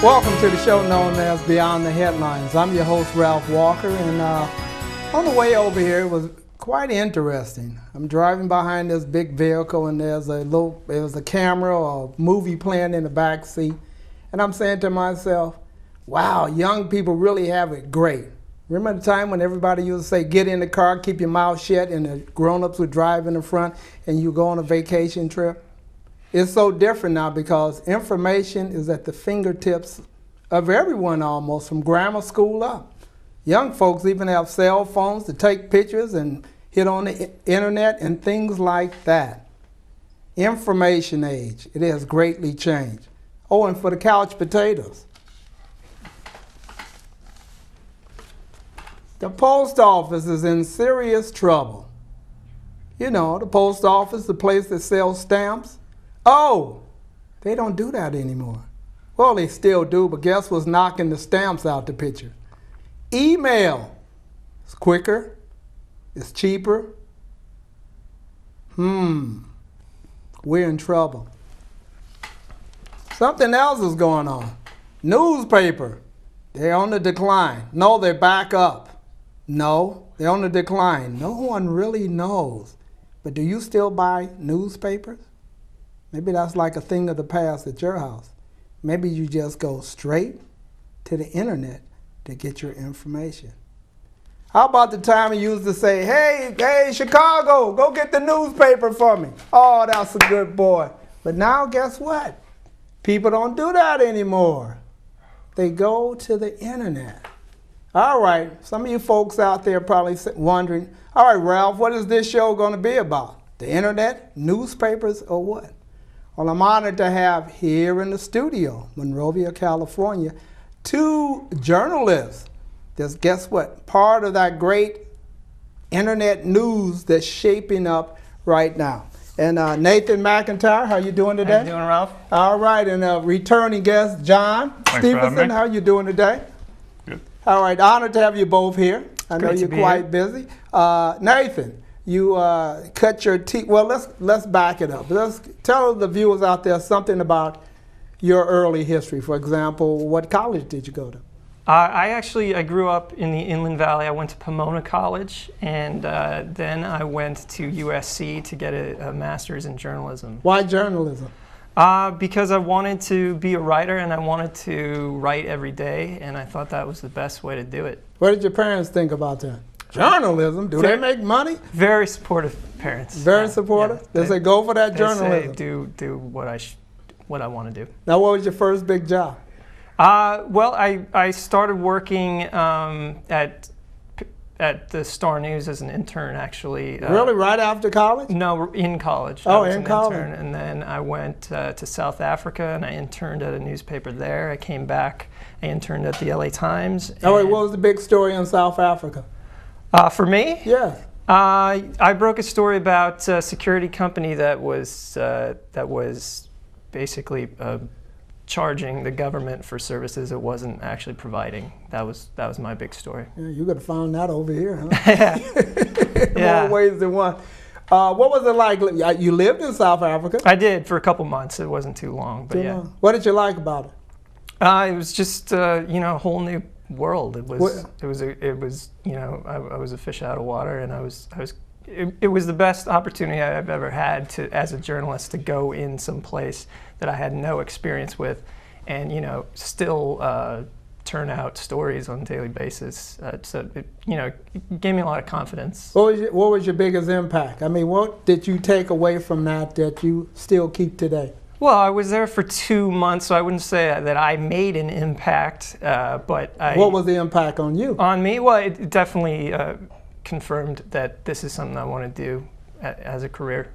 Welcome to the show known as Beyond the Headlines. I'm your host, Ralph Walker, and on the way over here, it was quite interesting. I'm driving behind this big vehicle, and there's a camera or a movie playing in the back seat, and I'm saying to myself, wow, young people really have it great. Remember the time when everybody used to say, get in the car, keep your mouth shut, and the grown-ups would drive in the front, and you go on a vacation trip? It's so different now because information is at the fingertips of everyone almost, from grammar school up. Young folks even have cell phones to take pictures and hit on the internet and things like that. Information age, it has greatly changed. Oh, and for the couch potatoes. The post office is in serious trouble. You know, the post office, the place that sells stamps. Oh, they don't do that anymore. Well, they still do, but guess what's knocking the stamps out the picture? Email. It's quicker. It's cheaper. We're in trouble. Something else is going on. Newspaper. They're on the decline. No, they're back up. No, they're on the decline. No one really knows. But do you still buy newspapers? Maybe that's like a thing of the past at your house. Maybe you just go straight to the internet to get your information. How about the time you used to say, hey, Chicago, go get the newspaper for me. Oh, that's a good boy. But now guess what? People don't do that anymore. They go to the internet. All right, some of you folks out there probably wondering, all right, Ralph, what is this show going to be about? The internet, newspapers, or what? Well, I'm honored to have here in the studio, Monrovia, California, two journalists that's, guess what, part of that great internet news that's shaping up right now. And Nathan McIntire, how you doing today? How you doing, Ralph? All right, and returning guest, John Stephens, how you doing today? Good. All right, honored to have you both here. I know you're quite busy. Nathan, you cut your teeth. Well, let's back it up. Let's tell the viewers out there something about your early history. For example, what college did you go to? I grew up in the Inland Valley. I went to Pomona College, and then I went to USC to get a master's in journalism. Why journalism? Because I wanted to be a writer, and I wanted to write every day, and I thought that was the best way to do it. What did your parents think about that? Journalism? Do they make money? Very supportive parents. Very supportive? Yeah. They say go for that journalism? They say do what I want to do. Now, what was your first big job? Well, I started working at the Star News as an intern, actually. Really? Right after college? No, in college. Oh, in college. Intern, and then I went to South Africa, and I interned at a newspaper there. I came back. I interned at the LA Times. Oh, wait, what was the big story in South Africa? For me? Yeah. I broke a story about a security company that was basically charging the government for services it wasn't actually providing. That was my big story. Yeah, you could have found that over here, huh? Yeah. More ways than one. What was it like? You lived in South Africa? I did for a couple months. It wasn't too long, but yeah. What did you like about it? It was just a whole new world. It was I was a fish out of water, and it was the best opportunity I've ever had as a journalist to go in some place that I had no experience with, and still turn out stories on a daily basis. So it gave me a lot of confidence. What was your biggest impact? I mean, what did you take away from that you still keep today? Well, I was there for 2 months, so I wouldn't say that I made an impact, but What was the impact on you? On me? Well, it definitely confirmed that this is something I want to do as a career.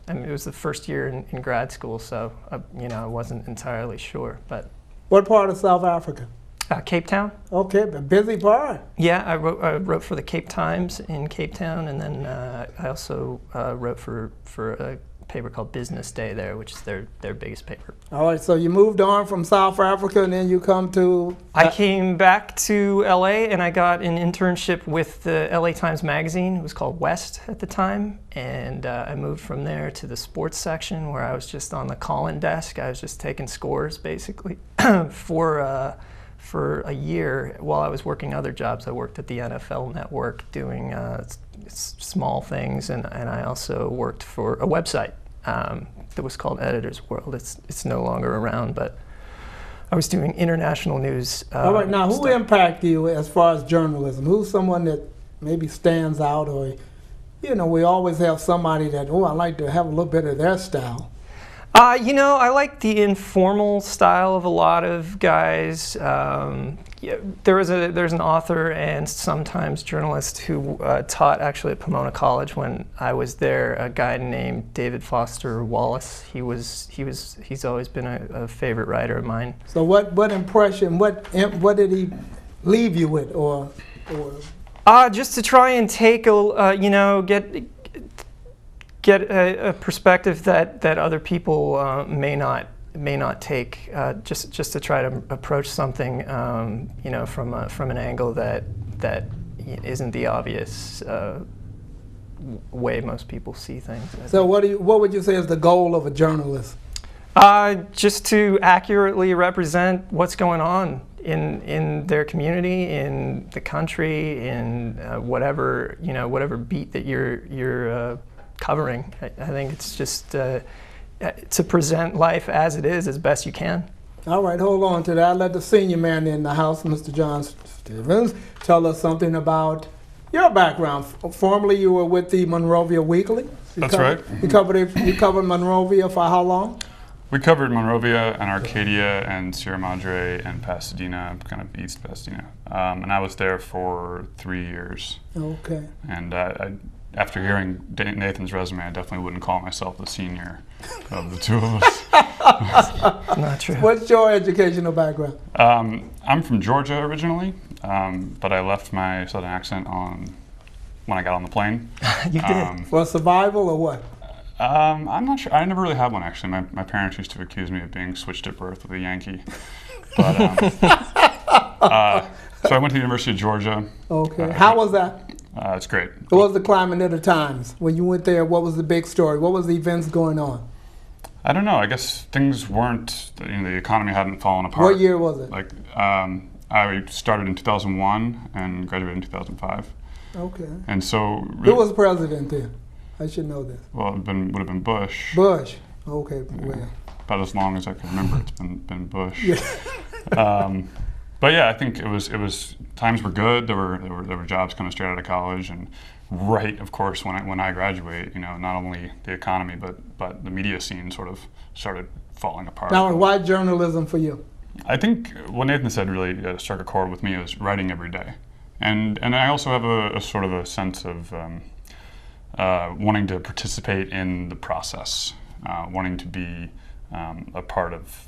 I mean, it was the first year in grad school, so I wasn't entirely sure. But what part of South Africa? Cape Town. Okay, a busy part. Yeah, I wrote for the Cape Times in Cape Town, and then I also wrote for a paper called Business Day there, which is their biggest paper. All right, so you moved on from South Africa, and then you come to... I came back to LA, and I got an internship with the LA Times magazine. It was called West at the time, and I moved from there to the sports section, where I was just on the call-in desk. I was just taking scores, basically. for a year while I was working other jobs. I worked at the NFL Network doing small things, and I also worked for a website that was called Editor's World. It's no longer around, but I was doing international news. All right, now who stuff. impacted you as far as journalism? Who's someone that maybe stands out, or, you know, we always have somebody that, oh, I like to have a little bit of their style. You know, I like the informal style of a lot of guys. Yeah, there's an author and sometimes journalist who taught actually at Pomona College when I was there. A guy named David Foster Wallace. He's always been a favorite writer of mine. So what impression? What did he leave you with, or? Just to try and take you know, get a perspective that other people may not take, just to try to approach something, you know, from an angle that isn't the obvious way most people see things. So what would you say is the goal of a journalist? Just to accurately represent what's going on in their community, in the country, in whatever beat that you're covering. I think it's just to present life as it is as best you can. All right, hold on to that. Let the senior man in the house, Mr. John Stephens, tell us something about your background. Formerly, you were with the Monrovia Weekly. That's right. You covered Monrovia for how long? We covered Monrovia and Arcadia and Sierra Madre and Pasadena, kind of East Pasadena. And I was there for 3 years. Okay. And after hearing Nathan's resume, I definitely wouldn't call myself the senior of the two of us. Not true. What's your educational background? I'm from Georgia originally, but I left my southern accent when I got on the plane. You did? For survival or what? I'm not sure. I never really had one, actually. My parents used to accuse me of being switched at birth with a Yankee. But, so I went to the University of Georgia. Okay. How was that? It's great. What was the climate of the times? When you went there, what was the big story? What was the events going on? I don't know. I guess things weren't, the economy hadn't fallen apart. What year was it? Like, I started in 2001 and graduated in 2005. Okay. And so... Who was president then? I should know this. Well, it would have been Bush. Bush. Okay. Well. About as long as I can remember, it's been Bush. Yeah. But yeah, I think it was times were good. There were jobs coming straight out of college, and right, of course, when I graduate, not only the economy but the media scene sort of started falling apart. Now, why journalism for you? I think what Nathan said really struck a chord with me is writing every day, and I also have a sort of a sense of wanting to participate in the process, wanting to be a part of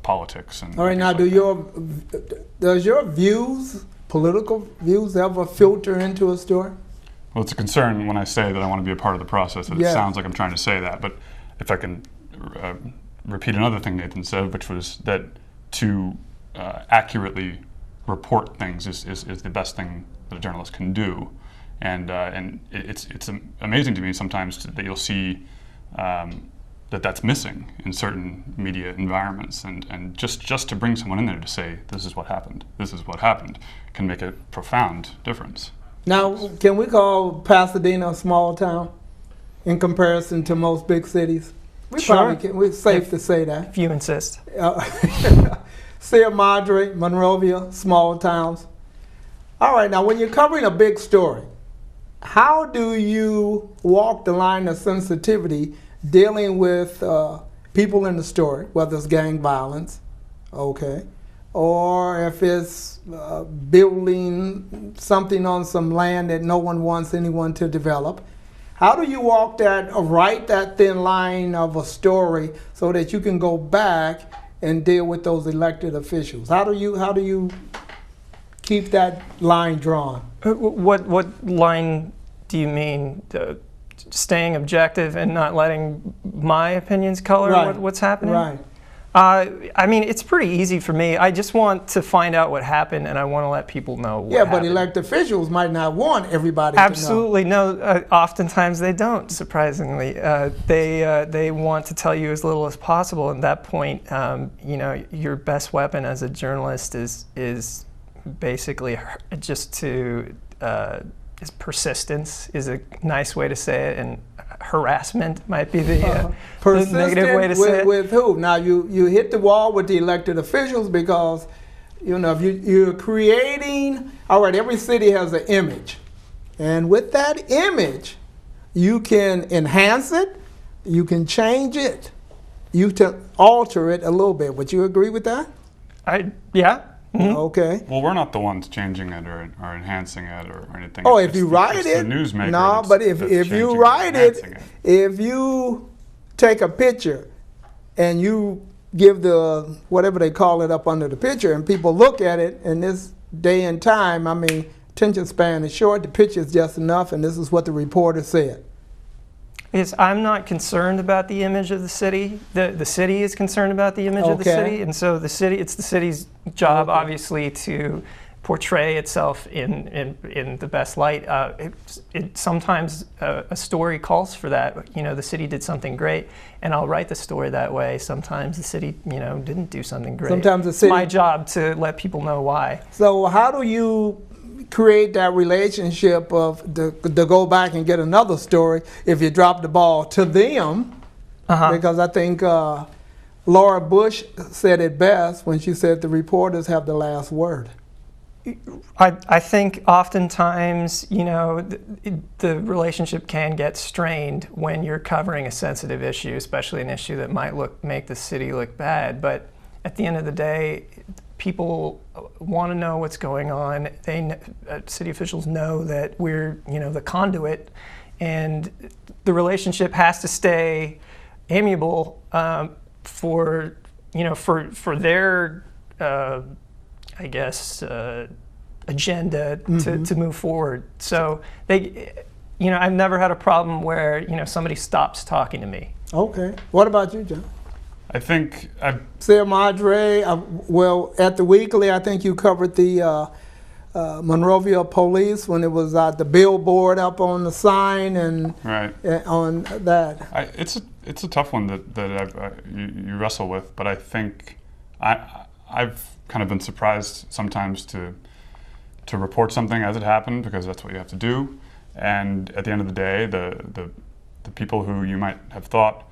politics. And all right, now does your views, political views, ever filter into a story? Well, it's a concern when I say that I want to be a part of the process, that it sounds like I'm trying to say that. But if I can repeat another thing Nathan said, which was that to accurately report things is the best thing that a journalist can do. And it's amazing to me sometimes that you'll see that's missing in certain media environments, and just to bring someone in there to say this is what happened can make a profound difference. Now, can we call Pasadena a small town in comparison to most big cities? Sure. We're safe to say that. If you insist. Sierra Madre, Monrovia, small towns. All right, now when you're covering a big story, how do you walk the line of sensitivity dealing with people in the story, whether it's gang violence, okay, or if it's building something on some land that no one wants anyone to develop? How do you walk write that thin line of a story so that you can go back and deal with those elected officials? How do you keep that line drawn? What line do you mean? Staying objective and not letting my opinions color what's happening? Right. I mean, it's pretty easy for me. I just want to find out what happened, and I want to let people know what happened. But elected officials might not want everybody to know. Absolutely no. Oftentimes they don't. Surprisingly, they want to tell you as little as possible. At that point, you know, your best weapon as a journalist is basically just to is persistence is a nice way to say it, and harassment might be the negative way to say it. With who? Now you hit the wall with the elected officials because, you know, if you're creating, all right, every city has an image. And with that image, you can enhance it, you can change it, you can alter it a little bit. Would you agree with that? Yeah. Mm-hmm. Okay. Well, we're not the ones changing it or enhancing it or anything. Oh, if you write it, the newsmaker. No, but if you write it, if you take a picture and you give the whatever they call it up under the picture, and people look at it in this day and time, I mean, attention span is short. The picture is just enough, and this is what the reporter said. Yes, I'm not concerned about the image of the city. The city is concerned about the image of the city, and so it's the city's job, obviously, to portray itself in the best light. Sometimes a story calls for that. You know, the city did something great, and I'll write the story that way. Sometimes the city, you know, didn't do something great. Sometimes the city. It's my job to let people know why. So how do you create that relationship of to go back and get another story if you drop the ball to them? Because I think Laura Bush said it best when she said the reporters have the last word. I think oftentimes, you know, the relationship can get strained when you're covering a sensitive issue, especially an issue that might make the city look bad. But at the end of the day, people want to know what's going on. City officials know that we're, you know, the conduit, and the relationship has to stay amiable for, you know, for their, I guess, agenda to move forward. So they, you know, I've never had a problem where, you know, somebody stops talking to me. Okay. What about you, John? I think Madre, well, at the Weekly, I think you covered the Monrovia police when it was the billboard up on the sign and on that. It's a tough one that you wrestle with, but I think I've kind of been surprised sometimes to report something as it happened, because that's what you have to do. And at the end of the day, the people who you might have thought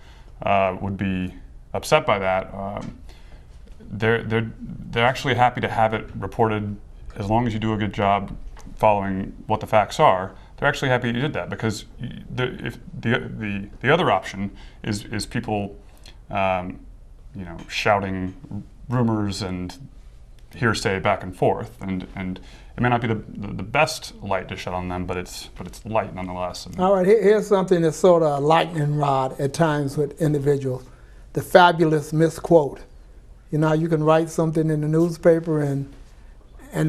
would be upset by that, they're actually happy to have it reported as long as you do a good job following what the facts are. They're actually happy you did that, because if the other option is people you know, shouting rumors and hearsay back and forth, and it may not be the best light to shed on them, but it's light nonetheless. All right, here's something that's sort of a lightning rod at times with individuals. The fabulous misquote. You know, you can write something in the newspaper and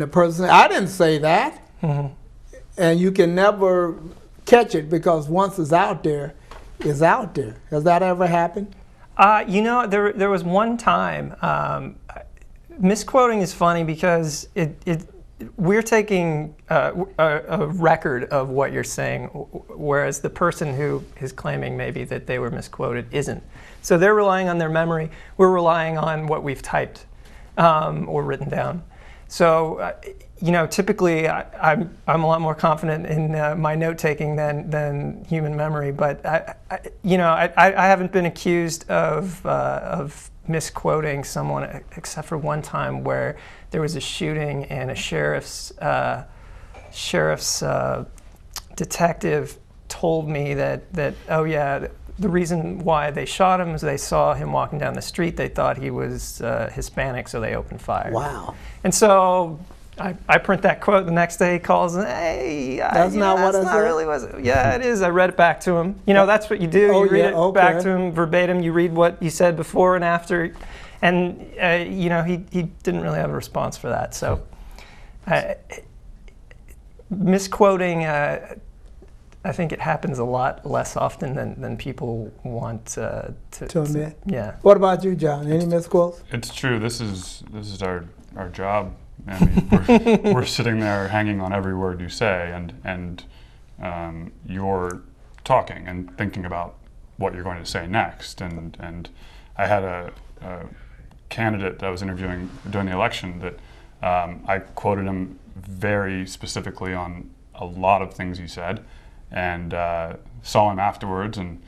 the person, I didn't say that. And you can never catch it, because once it's out there, it's out there. Has that ever happened? You know, there was one time, misquoting is funny because we're taking a record of what you're saying, whereas the person who is claiming maybe that they were misquoted isn't. So they're relying on their memory. We're relying on what we've typed or written down. So, you know, typically I'm a lot more confident in my note-taking than human memory. But you know, I haven't been accused of misquoting someone, except for one time where there was a shooting and a sheriff's detective told me that oh yeah, the reason why they shot him is they saw him walking down the street. They thought he was Hispanic, so they opened fire. Wow. And so I print that quote the next day. He calls and, hey, that's not what I said. Really was it? Yeah, it is. I read it back to him. You know, that's what you do. You read it back to him verbatim. You read what you said before and after, and you know, he didn't really have a response for that. So misquoting, I think it happens a lot less often than people want to admit. Yeah. What about you, John? Any misquotes? It's true. This is our job. I mean, we're sitting there hanging on every word you say, and you're talking and thinking about what you're going to say next. And I had a candidate that I was interviewing during the election that I quoted him very specifically on a lot of things he said, and saw him afterwards and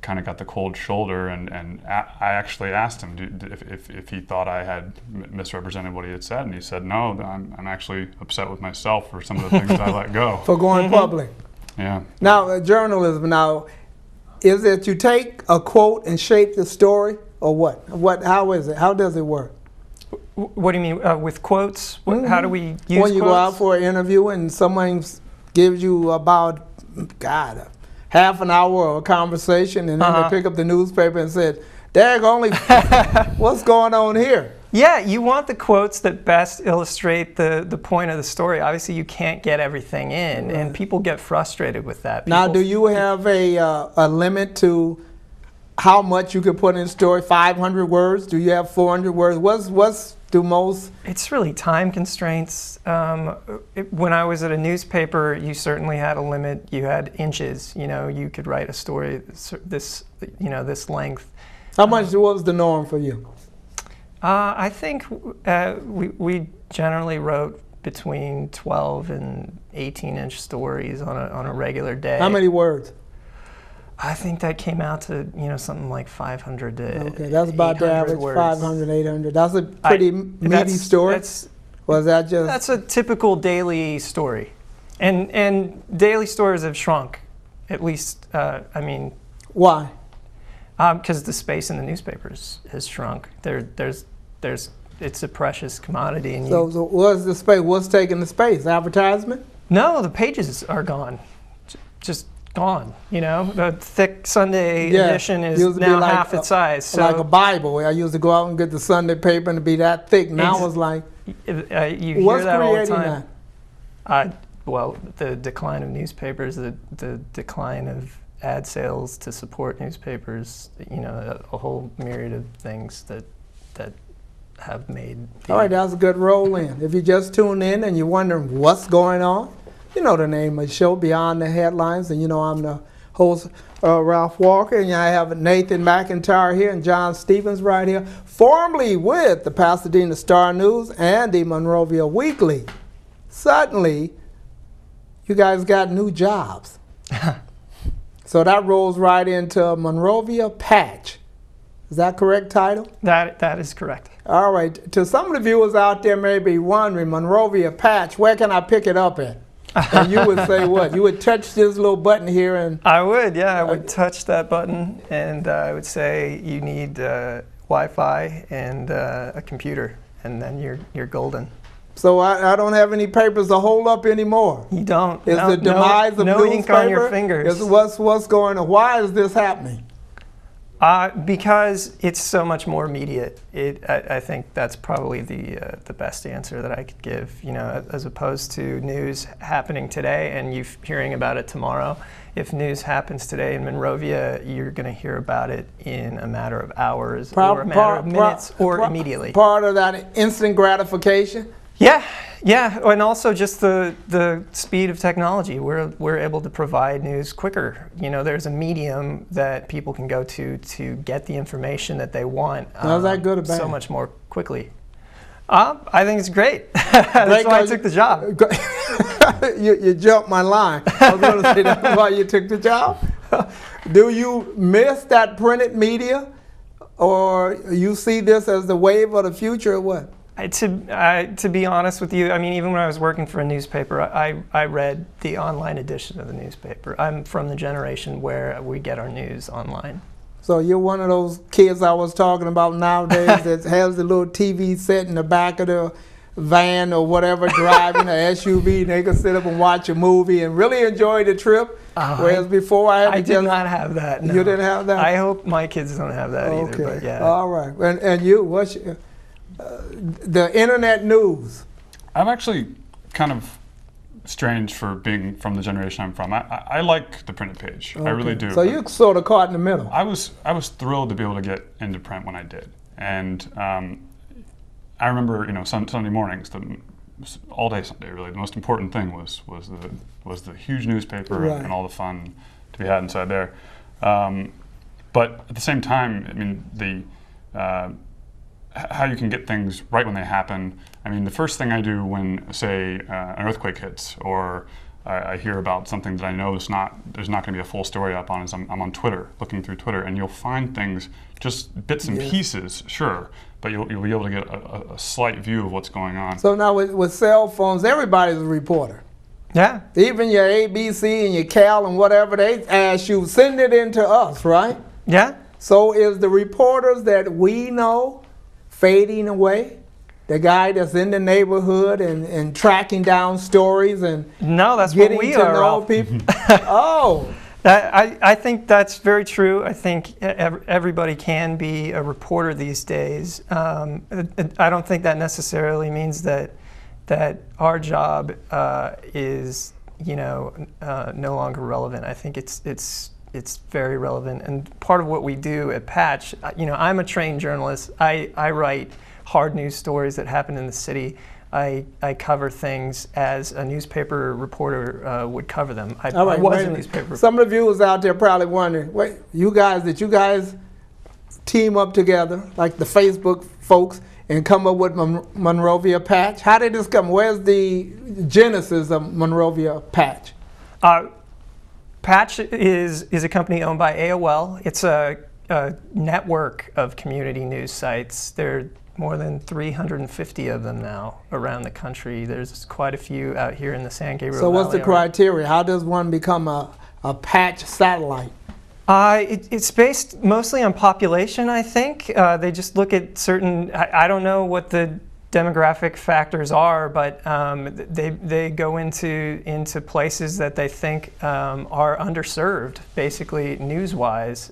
kind of got the cold shoulder, and I actually asked him if he thought I had misrepresented what he had said, and he said, no, I'm actually upset with myself for some of the things I let go. For going public. Yeah. Now, journalism, now, is it you take a quote and shape the story, or what? How is it? How does it work? What do you mean with quotes? How do we use quotes? When you go out for an interview and someone gives you about, God, half an hour of a conversation, and then they pick up the newspaper and said, "Dag, only what's going on here?" Yeah, you want the quotes that best illustrate the point of the story. Obviously, you can't get everything in, and people get frustrated with that. Now, do you have a limit to how much you can put in a story? 500 words? Do you have 400 words? What's the most? It's really time constraints. When I was at a newspaper, you certainly had a limit. You had inches. You could write a story this length. How much was the norm for you? I think we generally wrote between 12 and 18-inch stories on a regular day. How many words? I think that came out to something like 500 to Okay, that's about the average, words. 500, 800. That's a pretty meaty story. Was that just? That's a typical daily story, and daily stories have shrunk, at least. Why? Because the space in the newspapers has shrunk. It's a precious commodity. And so what's the space? What's taking the space? Advertisement? No, the pages are gone. Just gone. The thick Sunday edition is now like half its size. So like a Bible. I used to go out and get the Sunday paper and it'd be that thick. Now it's like. You hear that all the time. Well, the decline of newspapers, the decline of ad sales to support newspapers, a whole myriad of things that have made. All right, that's a good roll in. If you just tune in and you're wondering what's going on, you know the name of the show, Beyond the Headlines, and I'm the host, Ralph Walker, and I have Nathan McIntire here and John Stephens right here, formerly with the Pasadena Star-News and the Monrovia Weekly. Suddenly, you guys got new jobs. So that rolls right into Monrovia Patch. Is that correct title? That is correct. All right. To some of the viewers out there may be wondering, Monrovia Patch, where can I pick it up at? And you would say what? You would touch this little button here and... I would, yeah. I would touch that button and I would say you need Wi-Fi and a computer, and then you're golden. So I don't have any papers to hold up anymore. You don't. Is the demise of no ink on your fingers. What's going on? Why is this happening? Because it's so much more immediate. I think that's probably the best answer that I could give. As opposed to news happening today and you hearing about it tomorrow. If news happens today in Monrovia, you're going to hear about it in a matter of hours, or a matter of minutes, or immediately. Part of that instant gratification. Yeah, and also just the speed of technology. We're able to provide news quicker. There's a medium that people can go to get the information that they want. How's that good or bad? So much more quickly. I think it's great. That's why I took the job. You jumped my line. I was going to say that's why you took the job. Do you miss that printed media, or you see this as the wave of the future, or what? To be honest with you, even when I was working for a newspaper, I read the online edition of the newspaper. I'm from the generation where we get our news online. So you're one of those kids I was talking about nowadays that has the little TV set in the back of the van or whatever, driving an SUV, and they can sit up and watch a movie and really enjoy the trip. Whereas before I did not have that. No. You didn't have that? I hope my kids don't have that either. But yeah. All right. And you, what's the internet news? I've actually kind of strange for being from the generation I'm from. I like the printed page. Okay. I really do. So you're sort of caught in the middle. I was thrilled to be able to get into print when I did, and I remember Sunday mornings, all day Sunday really. The most important thing was the huge newspaper right. and all the fun to be had inside there. But at the same time, I mean how you can get things right when they happen. I mean, the first thing I do when, say, an earthquake hits, or I hear about something that I know there's not going to be a full story up on, is I'm on Twitter, looking through Twitter, and you'll find things, just bits and yes. pieces, sure, but you'll be able to get a slight view of what's going on. So now with cell phones, everybody's a reporter. Yeah. Even your ABC and your Cal and whatever, they ask you, send it in to us, right? Yeah. So is the reporters that we know fading away? The guy that's in the neighborhood and tracking down stories and no, that's getting what we to are, know Ralph. people? Oh. I think that's very true. I think everybody can be a reporter these days. I don't think that necessarily means that our job is no longer relevant. I think it's very relevant, and part of what we do at Patch. I'm a trained journalist. I write hard news stories that happen in the city. I cover things as a newspaper reporter would cover them. I was a newspaper reporter. Some of the viewers out there probably wondering, wait, did you guys team up together, like the Facebook folks, and come up with Monrovia Patch? How did this come? Where's the genesis of Monrovia Patch? Patch is a company owned by AOL. It's a network of community news sites. There are more than 350 of them now around the country. There's quite a few out here in the San Gabriel Valley. So what's the criteria? How does one become a Patch satellite? It's based mostly on population, I think. They just look at certain, I don't know what the demographic factors are, but they go into places that they think are underserved, basically news-wise.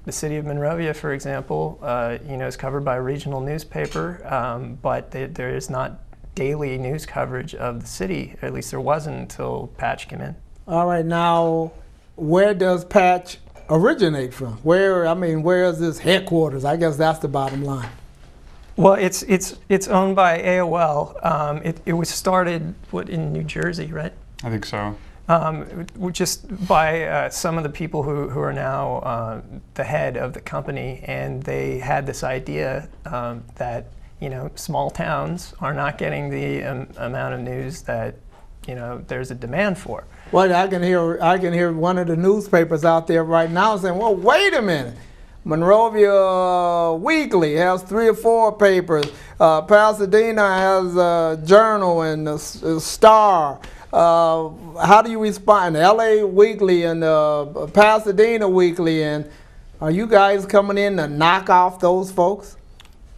The city of Monrovia, for example, is covered by a regional newspaper, but there is not daily news coverage of the city. At least there wasn't until Patch came in. All right, now, where does Patch originate from? Where is this headquarters? I guess that's the bottom line. Well, it's owned by AOL. It was started in New Jersey, right? I think so. Just by some of the people who are now the head of the company, and they had this idea that small towns are not getting the amount of news that there's a demand for. Well, I can hear one of the newspapers out there right now saying, "Well, wait a minute. Monrovia Weekly has 3 or 4 papers. Pasadena has a Journal and a Star." How do you respond? LA Weekly and Pasadena Weekly, and are you guys coming in to knock off those folks?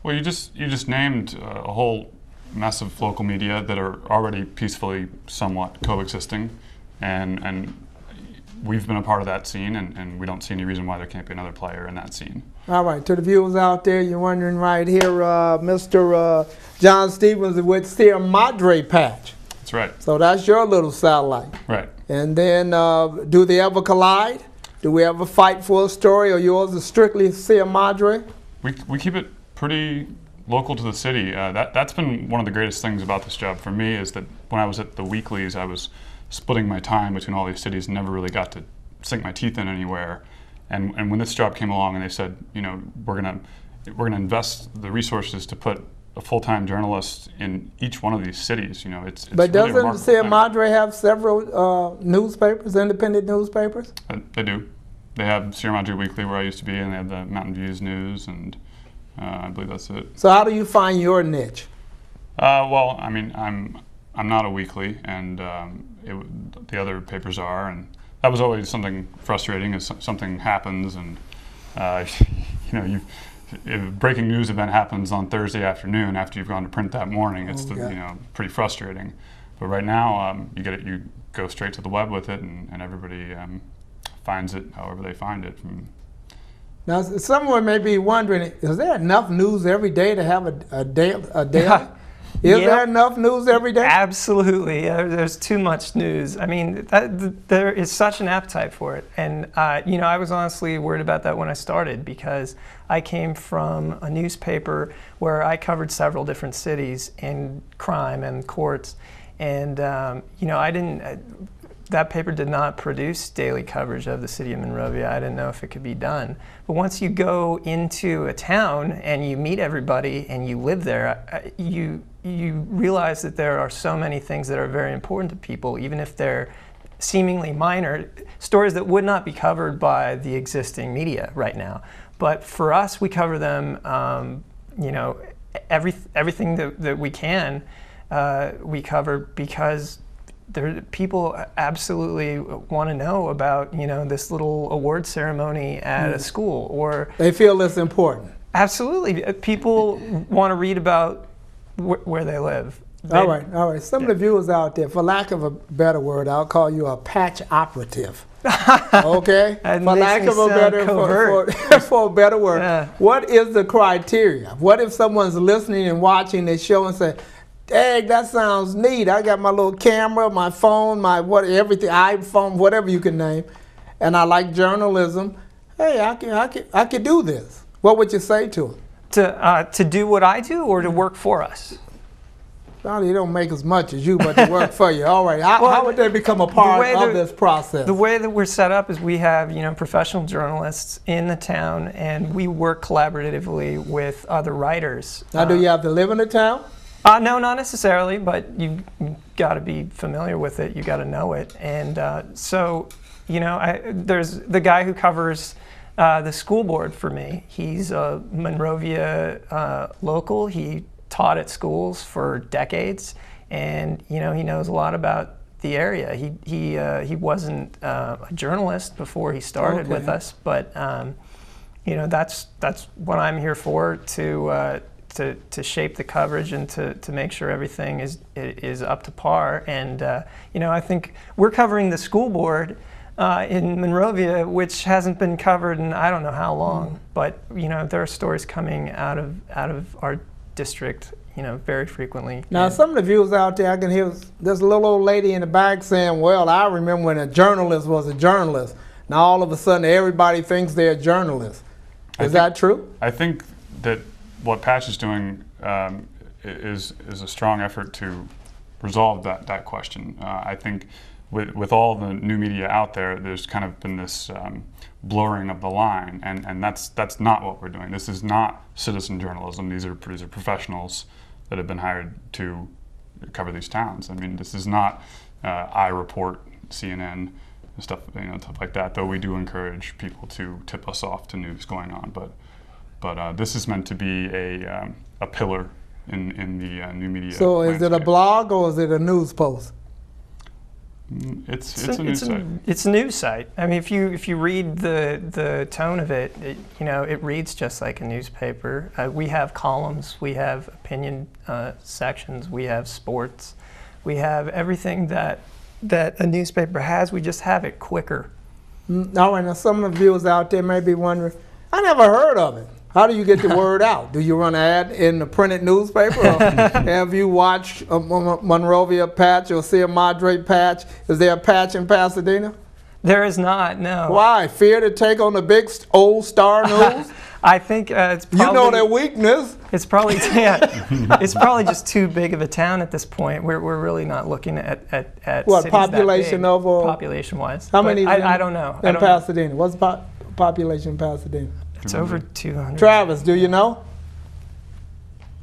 Well, you just named a whole mess of local media that are already peacefully somewhat coexisting, and we've been a part of that scene, and we don't see any reason why there can't be another player in that scene. All right, to the viewers out there, you're wondering right here, Mr. John Stephens with Madre Patch. That's right. So that's your little satellite. Right. And then, do they ever collide? Do we ever fight for a story, or yours is strictly Madre? We keep it pretty local to the city. That's been one of the greatest things about this job for me, is that when I was at the weeklies, I was splitting my time between all these cities and never really got to sink my teeth in anywhere. And when this job came along and they said, we're gonna invest the resources to put a full-time journalist in each one of these cities, it's But really doesn't Sierra Madre have several newspapers, independent newspapers? They do. They have Sierra Madre Weekly, where I used to be, and they have the Mountain Views News, and I believe that's it. So how do you find your niche? Well, I'm not a weekly, and the other papers are, and that was always something frustrating. As something happens, and if breaking news event happens on Thursday afternoon after you've gone to print that morning, it's pretty frustrating. But right now, you go straight to the web with it, and everybody finds it however they find it. Now, someone may be wondering, is there enough news every day to have a daily? Is there enough news every day? Absolutely. There's too much news. I mean, there is such an appetite for it. And, you know, I was honestly worried about that when I started, because I came from a newspaper where I covered several different cities and crime and courts. And, you know, that paper did not produce daily coverage of the city of Monrovia. I didn't know if it could be done. But once you go into a town and you meet everybody and you live there, you realize that there are so many things that are very important to people, even if they're seemingly minor, stories that would not be covered by the existing media right now. But for us, we cover them, you know, everything that we can, we cover, because people absolutely want to know about, you know, this little award ceremony at a school, or they feel it's important. Absolutely, people want to read about where they live. All right. Some of the viewers out there, for lack of a better word, I'll call you a patch operative. Okay, for lack of a better for a better word, yeah. What is the criteria? What if someone's listening and watching this show and say, "Hey, that sounds neat. I got my little camera, my phone, everything, iPhone, whatever you can name, and I like journalism. Hey, I could do this." What would you say to them? To do what I do, or to work for us? Well, you don't make as much as you, but to work for you. All right. How would they become a part of this process? The way that we're set up is we have, you know, professional journalists in the town, and we work collaboratively with other writers. Now, do you have to live in the town? No, not necessarily, but you got to be familiar with it. You got to know it. And so, you know, there's the guy who covers the school board for me. He's a Monrovia local. He taught at schools for decades, and you know, he knows a lot about the area. He wasn't a journalist before he started with us, but you know, that's what I'm here for, to shape the coverage and to make sure everything is up to par. And you know, I think we're covering the school board in Monrovia, which hasn't been covered in I don't know how long. But you know, there are stories coming out of our district, you know, very frequently. Now, some of the viewers out there, I can hear there's a little old lady in the back saying, "Well, I remember when a journalist was a journalist. Now all of a sudden, everybody thinks they're a journalist." Is that true? I think that what Patch is doing is a strong effort to resolve that question. I think with all the new media out there, there's kind of been this blurring of the line, and that's not what we're doing. This is not citizen journalism. These are professionals that have been hired to cover these towns. I mean, this is not iReport, CNN, stuff like that. Though we do encourage people to tip us off to news going on, but this is meant to be a pillar in the new media. So, is it a blog or is it a news post? It's a news site. It's a news site. I mean, if you read the tone of it, you know, it reads just like a newspaper. We have columns, we have opinion sections, we have sports, we have everything that a newspaper has. We just have it quicker. All right. Now, some of the viewers out there may be wondering, I never heard of it. How do you get the word out? Do you run an ad in the printed newspaper? Or have you watched a Monrovia patch or see a Madre patch? Is there a patch in Pasadena? There is not, no. Why? Fear to take on the big old Star News? I think it's probably... You know their weakness. It's probably, yeah, it's probably just too big of a town at this point. We're really not looking at what, cities population that big, of? Population-wise. How many? I don't know. In Pasadena. What's the population in Pasadena? It's over 200. Travis, do you know?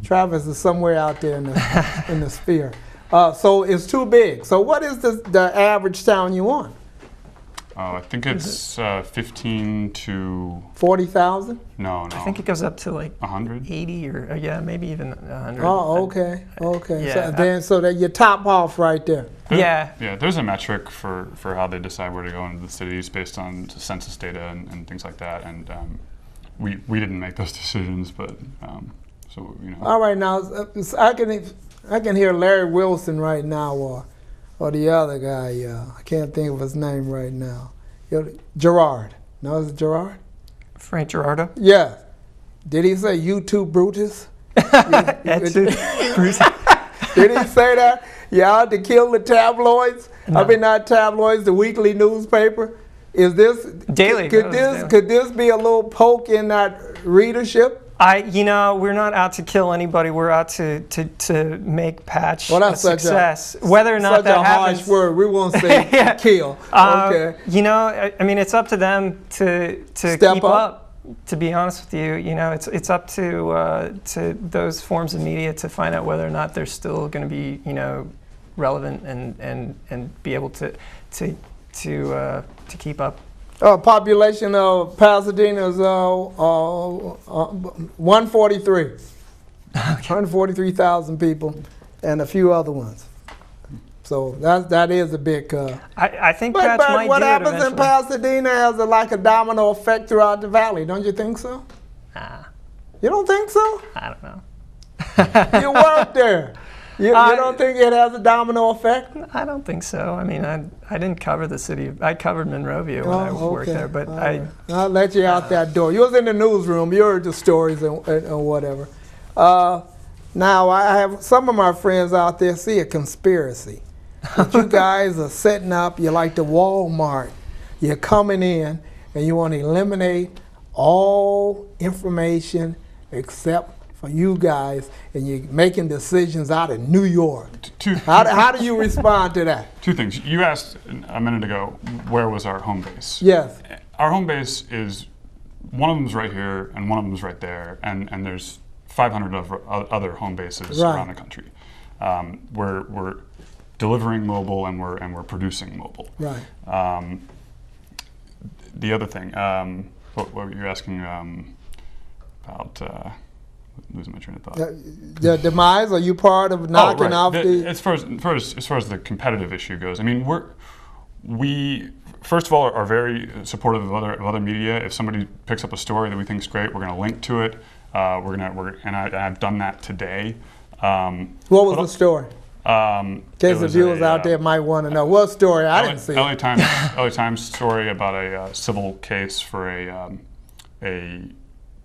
Travis is somewhere out there in the sphere. So it's too big. So what is the average town you want? I think it's 15 to 40,000. No. I think it goes up to like 100, 80, or yeah, maybe even 100. Oh, okay. Yeah, so that you top off right there. Yeah. There's a metric for how they decide where to go into the cities based on census data and things like that, and we didn't make those decisions, but so you know. All right, now I can hear Larry Wilson right now, or the other guy. I can't think of his name right now. Gerard. No, is it Gerard? Frank Gerardo. Yeah. Did he say "You too, Brutus"? Brutus. Did he say that? You out to kill the tabloids? No. I mean, not tabloids, the weekly newspaper. Is this daily? Could this be a little poke in that readership? We're not out to kill anybody. We're out to make Patch a success. Whether or not that happens. Such a harsh word. We won't say yeah. kill. Okay. I mean, it's up to them to keep up. To be honest with you, it's up to those forms of media to find out whether or not they're still going to be, relevant and be able to keep up. Population of Pasadena is 143. Okay. 143,000 people, and a few other ones. So that is a big. I think but what happens eventually. in Pasadena has like a domino effect throughout the valley. Don't you think so? Nah. You don't think so? I don't know. You work there. You don't think it has a domino effect? I don't think so. I mean, I didn't cover the city. I covered Monrovia when I worked there, but I'll let you out that door. You was in the newsroom. You heard the stories and whatever. Now, I have some of my friends out there see a conspiracy. That you guys are setting up, you're like the Walmart. You're coming in and you want to eliminate all information except for you guys, and you're making decisions out of New York. How do you respond to that? Two things. You asked a minute ago, where was our home base? Yes. Our home base is, one of them's right here and one of them's right there, and there's 500 other home bases around the country. We're delivering mobile and we're producing mobile. Right. The other thing, what were you asking about? Losing my train of thought. The demise? Are you part of knocking off the? As far as the competitive issue goes, I mean, we first of all are very supportive of other media. If somebody picks up a story that we think is great, we're going to link to it. And I've done that today. What was the story? In case the viewers out there might want to know. What story? I didn't see LA Times story about a civil case for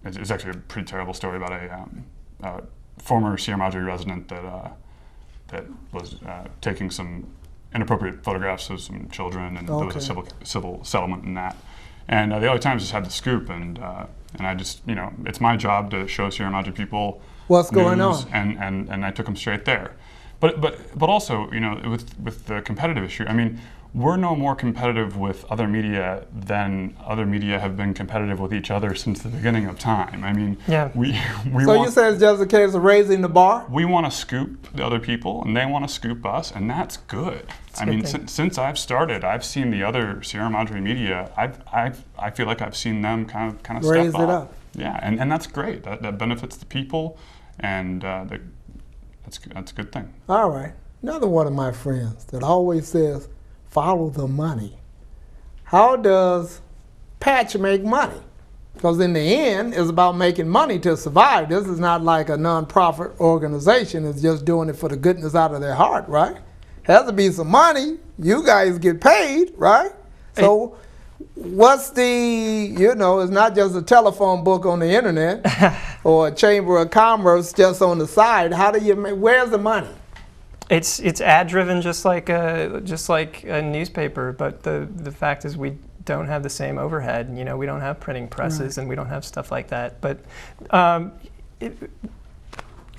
it's actually a pretty terrible story about a former Sierra Madre resident that was taking some inappropriate photographs of some children, and there was a civil settlement in that. And the LA Times just had the scoop, and I just, it's my job to show Sierra Madre people what's going on, and I took them straight there. But also, with the competitive issue, I mean, we're no more competitive with other media than other media have been competitive with each other since the beginning of time. I mean, yeah. So you say it's just a case of raising the bar? We want to scoop the other people, and they want to scoop us, and that's good. I mean, since I've started, I've seen the other Sierra Madre media. I feel like I've seen them kind of raise step it up. Yeah, and that's great. That benefits the people, and that's a good thing. All right. Another one of my friends that always says, follow the money. How does Patch make money? Because in the end, it's about making money to survive. This is not like a non-profit organization. It's just doing it for the goodness out of their heart, right? Has to be some money. You guys get paid, right? So what's it's not just a telephone book on the internet or a chamber of commerce just on the side. How do you make, where's the money? It's ad driven, just like a newspaper. But the fact is, we don't have the same overhead. We don't have printing presses, and we don't have stuff like that. But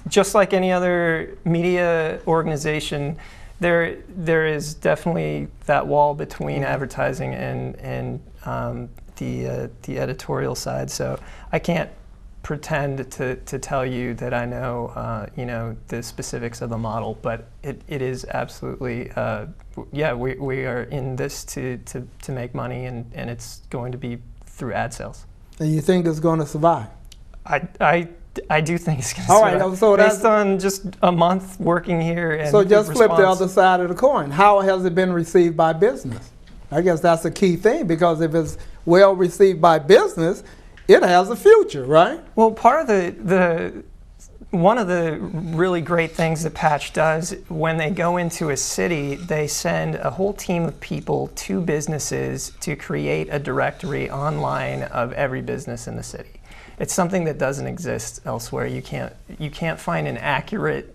just like any other media organization, there is definitely that wall between advertising and the editorial side. So I can't pretend to tell you that I know the specifics of the model, but it is absolutely we are in this to make money, and it's going to be through ad sales. And you think it's going to survive? I do think it's going to survive. All right, so based on just a month working here. And so just flip the other side of the coin. How has it been received by business? I guess that's a key thing, because if it's well received by business, it has a future, right? Well, part of one of the really great things that Patch does, when they go into a city, they send a whole team of people to businesses to create a directory online of every business in the city. It's something that doesn't exist elsewhere. You can't find an accurate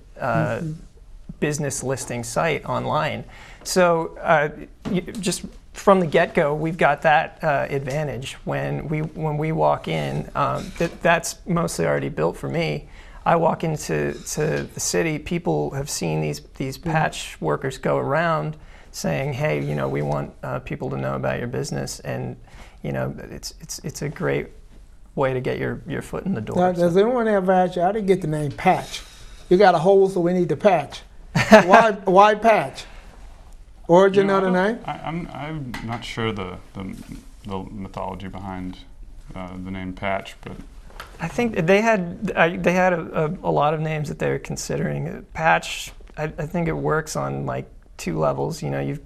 business listing site online. So just from the get-go, we've got that advantage. When we walk in, that's mostly already built for me. I walk into the city, people have seen these patch workers go around saying, hey, you know, we want people to know about your business, and you know, it's a great way to get your foot in the door. Now, does anyone ever ask you, I didn't get the name Patch. You got a hole, so we need to patch. Why Patch? Origin of the name? I'm not sure the mythology behind the name Patch, but I think they had a lot of names that they were considering. Patch, I think it works on like 2 levels. You know,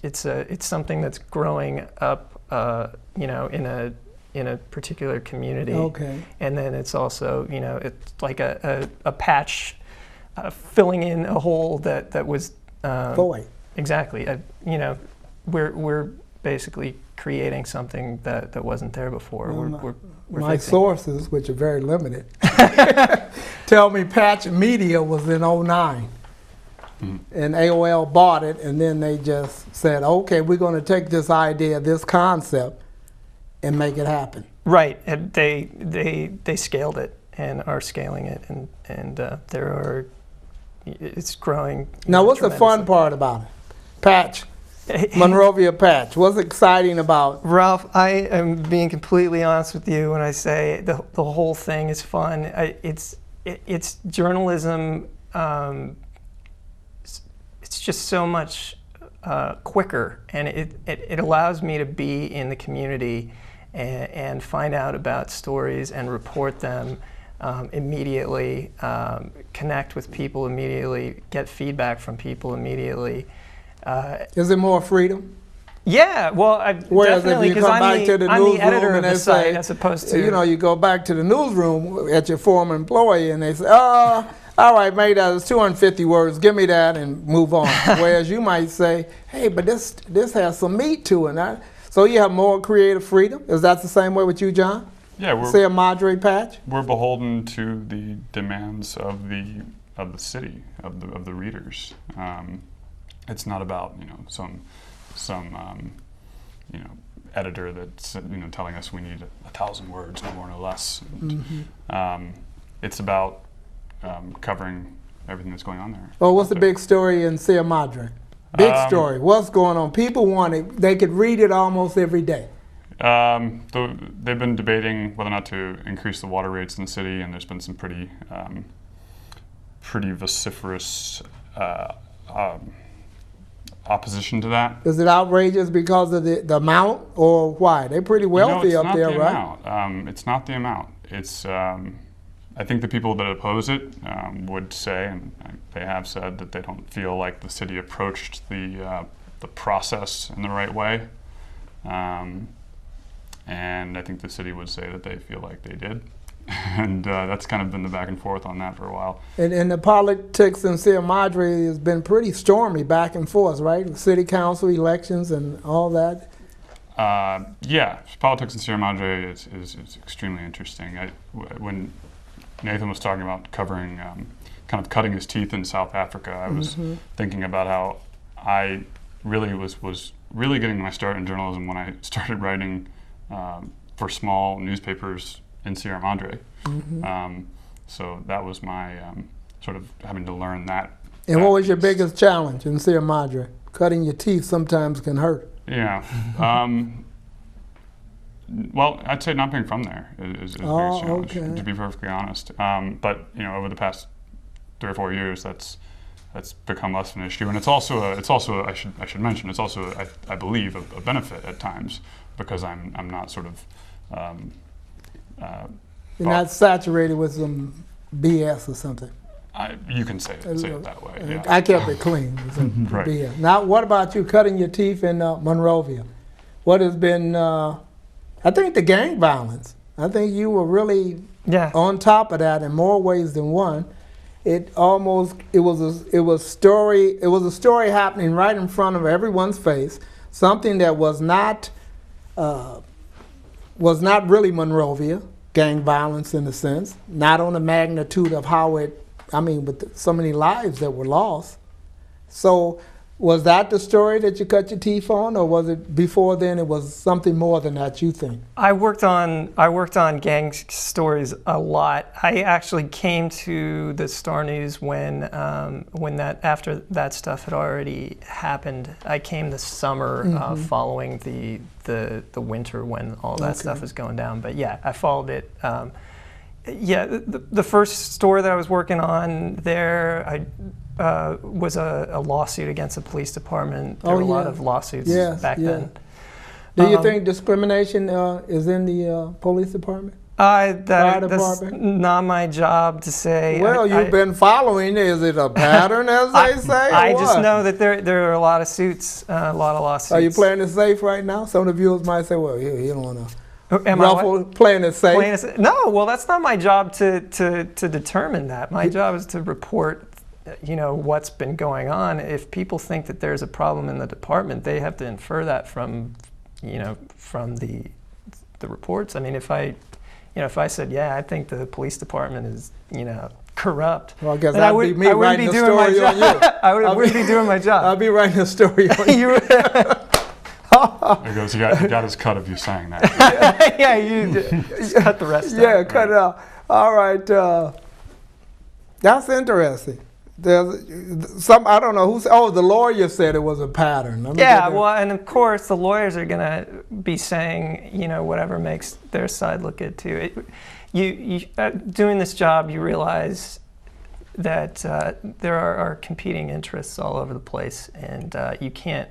it's something that's growing up, you know, in a particular community. Okay. And then it's also, you know, it's like a patch filling in a hole that was void. Exactly. You know, we're basically creating something that wasn't there before. Well, we're my fixing. sources, which are very limited, tell me Patch Media was in 09. And AOL bought it, and then they just said, okay, we're going to take this idea, this concept, and make it happen. Right. And they scaled it and are scaling it, and it's growing. Now, what's the fun part about it? Patch. Monrovia Patch. What's exciting about? Ralph, I am being completely honest with you when I say the whole thing is fun. It's journalism. It's just so much quicker, and it allows me to be in the community and find out about stories and report them immediately, connect with people immediately, get feedback from people immediately. Is it more freedom? Yeah, well, definitely, because I'm the editor of the site as opposed to... You know, you go back to the newsroom at your former employee and they say, oh, all right, mate, that was 250 words, give me that and move on. Whereas you might say, hey, but this has some meat to it. So you have more creative freedom? Is that the same way with you, John? Yeah, say a Madre Patch? We're beholden to the demands of the city, of the readers. It's not about, you know, some you know, editor that's, you know, telling us we need 1,000 words, no more, no less. And, it's about covering everything that's going on there. Well, what's the big story in Sierra Madre? Big story. What's going on? People want it. They could read it almost every day. They've been debating whether or not to increase the water rates in the city, and there's been some pretty vociferous opposition to that. Is it outrageous because of the amount, or why? They're pretty wealthy up there, right? It's not the amount. It's I think the people that oppose it would say, and they have said, that they don't feel like the city approached the process in the right way. And I think the city would say that they feel like they did. And that's kind of been the back and forth on that for a while. And the politics in Sierra Madre has been pretty stormy back and forth, right? City council elections and all that. Yeah, politics in Sierra Madre is extremely interesting. When Nathan was talking about covering, kind of cutting his teeth in South Africa, I was thinking about how I really was really getting my start in journalism when I started writing for small newspapers in Sierra Madre. So that was my sort of having to learn that. And what was your biggest challenge in Sierra Madre? Cutting your teeth sometimes can hurt. Yeah. Well, I'd say not being from there is the biggest challenge, to be perfectly honest. But you know, over the past 3 or 4 years, that's become less of an issue, and it's also I should mention, it's also I believe a benefit at times, because I'm not sort of you're not saturated with some BS or something. You can say it that way. Yeah. I kept it clean. Right. BS. Now, what about you cutting your teeth in Monrovia? What has been? I think the gang violence. I think you were really on top of that in more ways than one. It was a story happening right in front of everyone's face. Something that was not really Monrovia gang violence in a sense, not on the magnitude of how it with so many lives that were lost. So was that the story that you cut your teeth on, or was it before then it was something more than that, you think? I worked on gang stories a lot. I actually came to the Star News when after that stuff had already happened. I came this summer following the winter when all that stuff was going down. But yeah, I followed it. The first story that I was working on there, was a lawsuit against the police department. There were a lot of lawsuits back then. Do you think discrimination is in the police department? That's not my job to say. Well, you've been following. Is it a pattern, as they say? I just know that there are a lot of suits, a lot of lawsuits. Are you playing it safe right now? Some of the viewers might say, well, you don't want to playing it safe. No, well, that's not my job to determine that. My job is to report what's been going on. If people think that there's a problem in the department, they have to infer that from the reports. I mean, if I said, yeah, I think the police department is, corrupt, well, I guess that'd be me writing a story on you. I wouldn't be doing my job. I'll be writing a story on you. There goes, he got his cut of you saying that. Yeah, you just cut the rest out. Yeah, cut it out. All right. That's interesting. There's some, I don't know who said, the lawyer said it was a pattern. Yeah, well, and of course the lawyers are going to be saying, whatever makes their side look good too. Doing this job, you realize that there are competing interests all over the place, and you can't.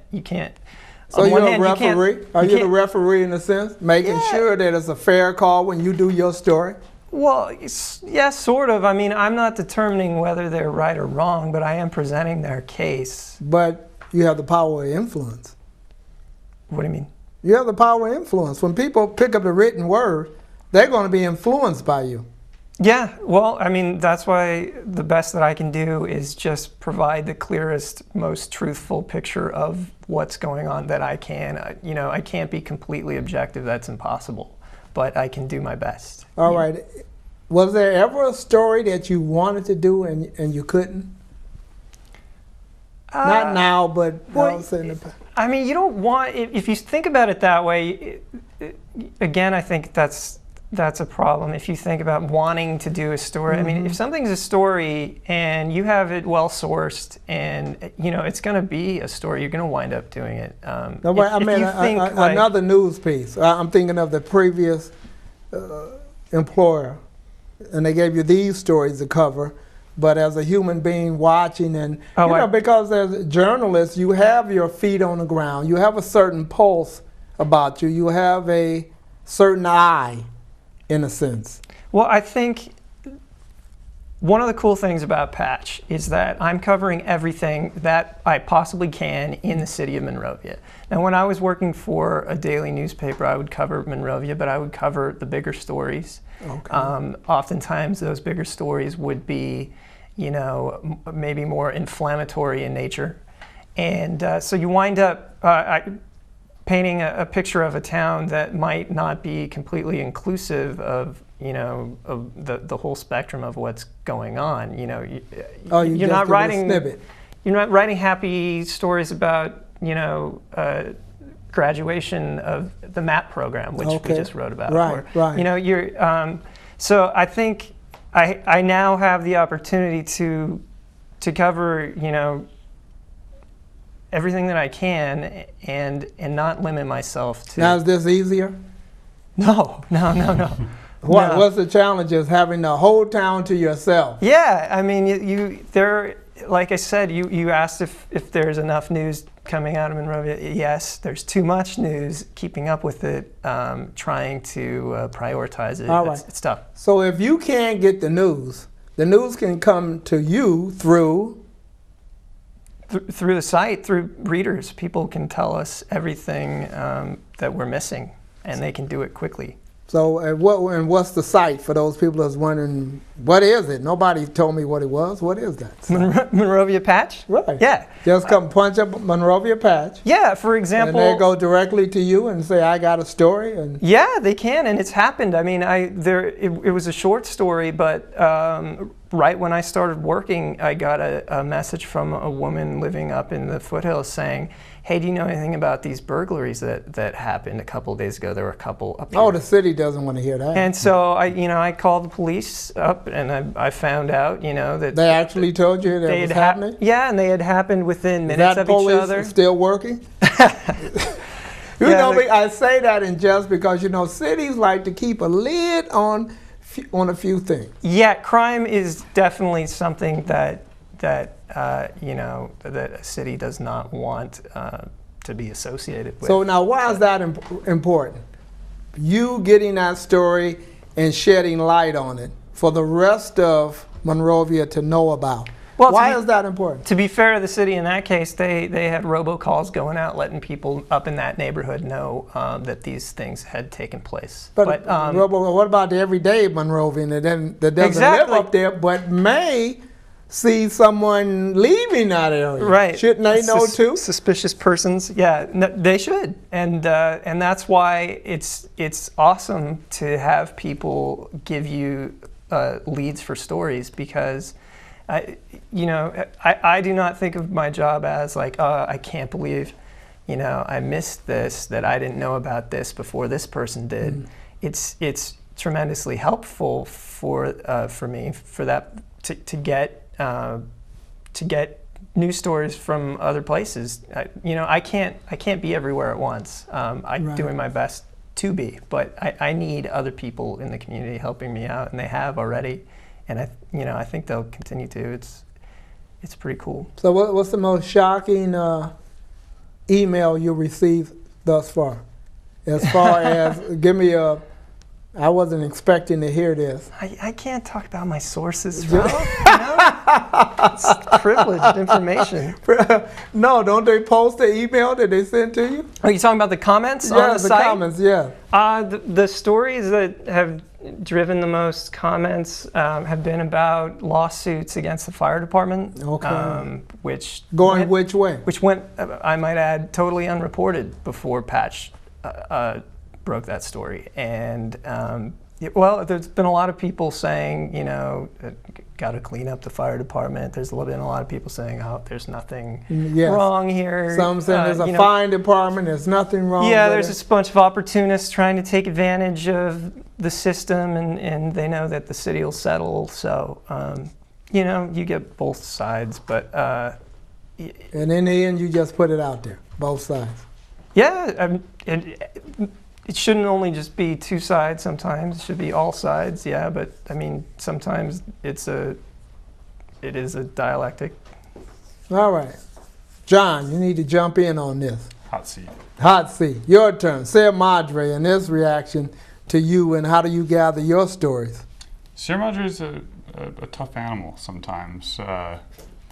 So you're a referee? Are you the referee in a sense, making sure that it's a fair call when you do your story? Well, yeah, sort of. I mean, I'm not determining whether they're right or wrong, but I am presenting their case. But you have the power of influence. What do you mean? You have the power of influence. When people pick up the written word, they're going to be influenced by you. Yeah, well, I mean, that's why the best that I can do is just provide the clearest, most truthful picture of what's going on that I can. I can't be completely objective. That's impossible. But I can do my best. All right. Was there ever a story that you wanted to do and you couldn't? Not now, but I mean, you don't want, if you think about it that way, again, I think that's a problem. If you think about wanting to do a story, I mean, if something's a story and you have it well sourced and, it's going to be a story, you're going to wind up doing it. Another news piece. I'm thinking of the previous employer, and they gave you these stories to cover, but as a human being watching, and because as journalists, you have your feet on the ground, you have a certain pulse about you, you have a certain eye, in a sense. Well, I think one of the cool things about Patch is that I'm covering everything that I possibly can in the city of Monrovia. Now, when I was working for a daily newspaper, I would cover Monrovia, but I would cover the bigger stories. Okay. Oftentimes, those bigger stories would be, maybe more inflammatory in nature. And so you wind up painting a picture of a town that might not be completely inclusive of the whole spectrum of what's going on. You're not writing happy stories about graduation of the MAP program, which we just wrote about. Right. So I think I now have the opportunity to cover everything that I can and not limit myself to. Now, is this easier? No. What's the challenge is having the whole town to yourself? Yeah, I mean, like I said, you asked if there's enough news coming out of Monrovia. Yes, there's too much news. Keeping up with it, trying to prioritize it, all right. It's tough. So if you can't get the news can come to you through the site, through readers. People can tell us everything that we're missing, and they can do it quickly. So, what's the site for those people that's wondering, what is it? Nobody told me what it was. What is that? Monrovia Patch? Right. Yeah. Just come punch up Monrovia Patch. Yeah, for example. And they go directly to you and say, I got a story. And yeah, they can, and it's happened. I mean, it was a short story, but right when I started working, I got a message from a woman living up in the foothills saying, hey, do you know anything about these burglaries that happened a couple of days ago? There were a couple up here. Oh, the city doesn't want to hear that. And so I called the police up, and I found out, that they actually told you that was happening. Yeah, and they had happened within minutes of each other. Is that police still working? You know, I say that in jest because cities like to keep a lid on a few things. Yeah, crime is definitely something that a city does not want to be associated with. So now, why is that important? You getting that story and shedding light on it for the rest of Monrovia to know about. Well, why is that important? To be fair to the city in that case, they had robocalls going out letting people up in that neighborhood know that these things had taken place. But what about the everyday Monrovian that doesn't live up there but may see someone leaving that area? Right. Shouldn't they know too? Suspicious persons. Yeah, they should. And that's why it's awesome to have people give you leads for stories, because I do not think of my job as like, I can't believe, I missed this, that I didn't know about this before this person did. It's tremendously helpful for me for that to get news stories from other places. I can't be everywhere at once. I'm doing my best to be, but I need other people in the community helping me out, and they have already. And I think they'll continue to. It's pretty cool. So what's the most shocking email you received thus far? As far as, give me I wasn't expecting to hear this. I can't talk about my sources, Rob. It's privileged information. No, don't they post the email that they sent to you? Are you talking about the comments on the site? Yeah, the comments, yeah. The stories that have driven the most comments have been about lawsuits against the fire department. Okay. Which way? Which went, I might add, totally unreported before Patch broke that story. And there's been a lot of people saying, got to clean up the fire department. There's been a lot of people saying, oh, there's nothing wrong here. Some saying there's a fine department, there's nothing wrong Yeah, with there's it. this bunch of opportunists trying to take advantage of the system, and they know that the city will settle. So, you get both sides, but... and in the end, you just put it out there, both sides. Yeah, it shouldn't only just be two sides sometimes. It should be all sides, yeah, but sometimes it is a dialectic. All right. John, you need to jump in on this. Hot seat. Hot seat. Your turn. Say Madre and his reaction to you, and how do you gather your stories? Sierra Madre is a tough animal sometimes.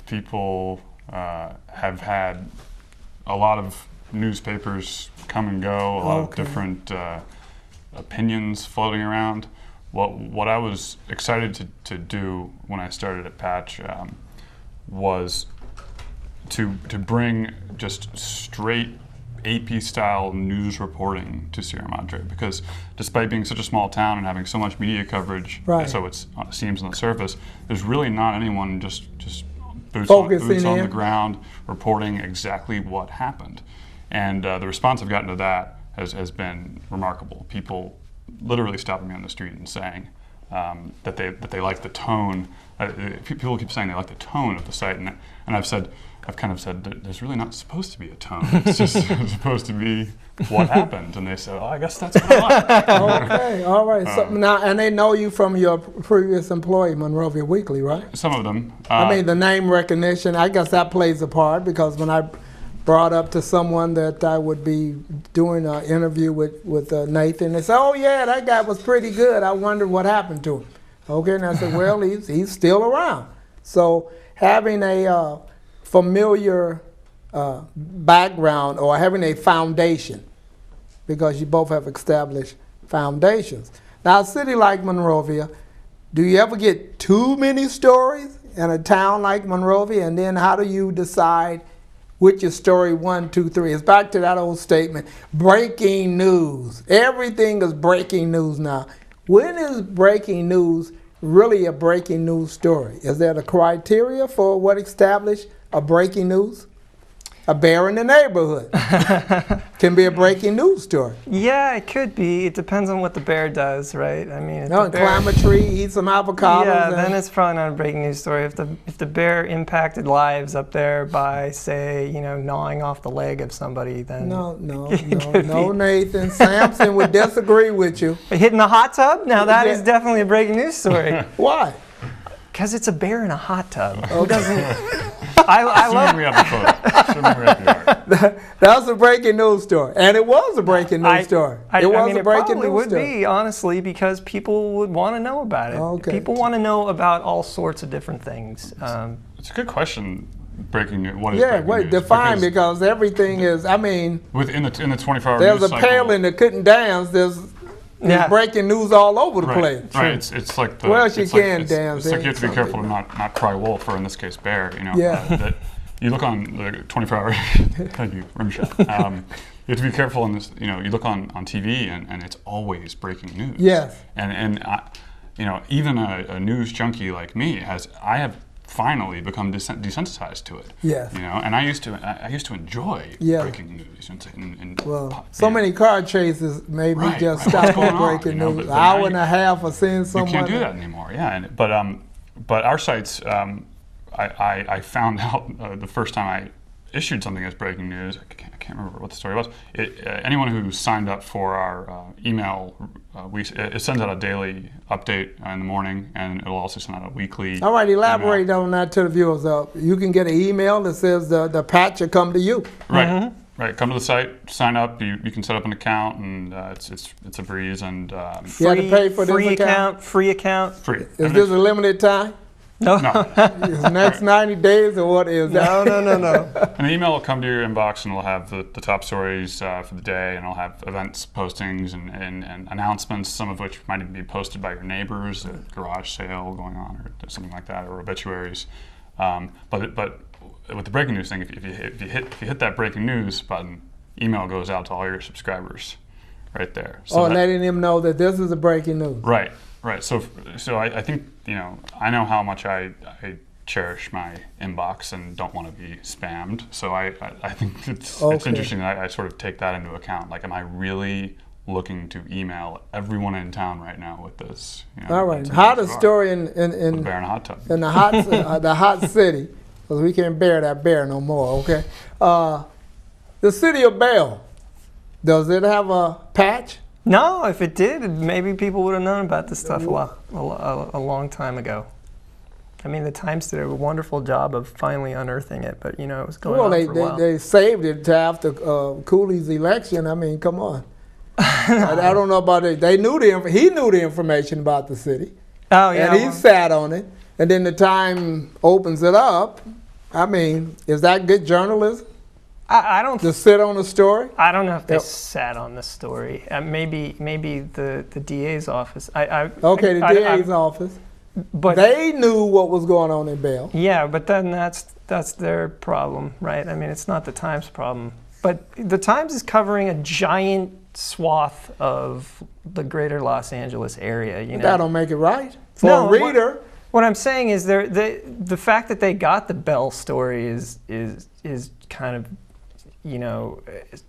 People have had a lot of newspapers come and go, a lot of different opinions floating around. What I was excited to do when I started at Patch was to bring just straight AP-style news reporting to Sierra Madre, because despite being such a small town and having so much media coverage, so it seems on the surface, there's really not anyone just boots on the ground reporting exactly what happened. And the response I've gotten to that has been remarkable. People literally stopping me on the street and saying that they like the tone. People keep saying they like the tone of the site, and I've kind of said there's really not supposed to be a tone. It's just supposed to be what happened. And they said, I guess that's what I like. Okay, all right. So now, and they know you from your previous employee, Monrovia Weekly, right? Some of them. The name recognition, I guess that plays a part, because when I brought up to someone that I would be doing an interview with Nathan, they said, oh yeah, that guy was pretty good. I wondered what happened to him. Okay, and I said, well, he's still around. So having a familiar background, or having a foundation, because you both have established foundations. Now, a city like Monrovia, do you ever get too many stories in a town like Monrovia? And then how do you decide which is story 1, 2, 3? It's back to that old statement, breaking news. Everything is breaking news now. When is breaking news really a breaking news story? Is there a criteria for what established a breaking news? A bear in the neighborhood can be a breaking news story. Yeah, it could be. It depends on what the bear does, right? I mean, climb a tree, eat some avocados. Yeah, then it's probably not a breaking news story. If the bear impacted lives up there by, say, gnawing off the leg of somebody, then no, Nathan. Samson would disagree with you. Hitting the hot tub? Now that is definitely a breaking news story. Why? Because it's a bear in a hot tub. Okay. Who doesn't? I love. We have the photo. That was a breaking news story, and it was a breaking news story. It probably would be, honestly, because people would want to know about it. Okay. People want to know about all sorts of different things. It's a good question. Breaking news. What is breaking news? Define, because everything is. I mean, within the 24-hour there's news a paling that couldn't dance. There's breaking news all over the place. Right. It's like the. Well, she can dance. It's like you have to be careful to not cry wolf, or in this case, bear. That you look on the 24-hour. Thank you, rim shot. You have to be careful in this. You look on TV, and it's always breaking news. Yes. And even a news junkie like me I have finally become desensitized to it. Yes. And I used to enjoy breaking news. Many car chases made me just stop at breaking news. An hour and a half of seeing someone. You can't do that anymore. Yeah. But our sites, I found out the first time I issued something as breaking news. I can't remember what the story was. Anyone who signed up for our email, it sends out a daily update in the morning, and it'll also send out a weekly. All right, elaborate on that to the viewers. You can get an email that says the patch will come to you. Right. Mm-hmm. Right. Come to the site, sign up. You can set up an account, and it's a breeze. And you have to pay for this account. Free account. Free. Is this a limited time? No. Is the next 90 days, or what is that? No. An email will come to your inbox, and it'll have the top stories for the day, and it'll have events, postings, and announcements, some of which might even be posted by your neighbors, a garage sale going on, or something like that, or obituaries. But with the breaking news thing, if you hit that breaking news button, email goes out to all your subscribers, right there. So letting them know that this is a breaking news. Right. So I think I know how much I cherish my inbox and don't want to be spammed. So I think it's interesting that I sort of take that into account. Like, am I really looking to email everyone in town right now with this? All right. Hottest story in bear in a hot tub. In the hot city, because we can't bear that bear no more. Okay. The city of Bell, does it have a patch? No, if it did, maybe people would have known about this stuff a long time ago. I mean, the Times did a wonderful job of finally unearthing it, but it was going on for a while. They saved it to after Cooley's election. I mean, come on. I don't know about it. He knew the information about the city. Oh yeah. And he sat on it. And then the Time opens it up. I mean, is that good journalism? I don't. To sit on a story? I don't know if they sat on the story. Maybe the DA's office. The DA's office. But they knew what was going on in Bell. Yeah, but then that's their problem, right? I mean, it's not the Times' problem. But the Times is covering a giant swath of the greater Los Angeles area. That don't make it right for a reader. What I'm saying is the fact that they got the Bell story is kind of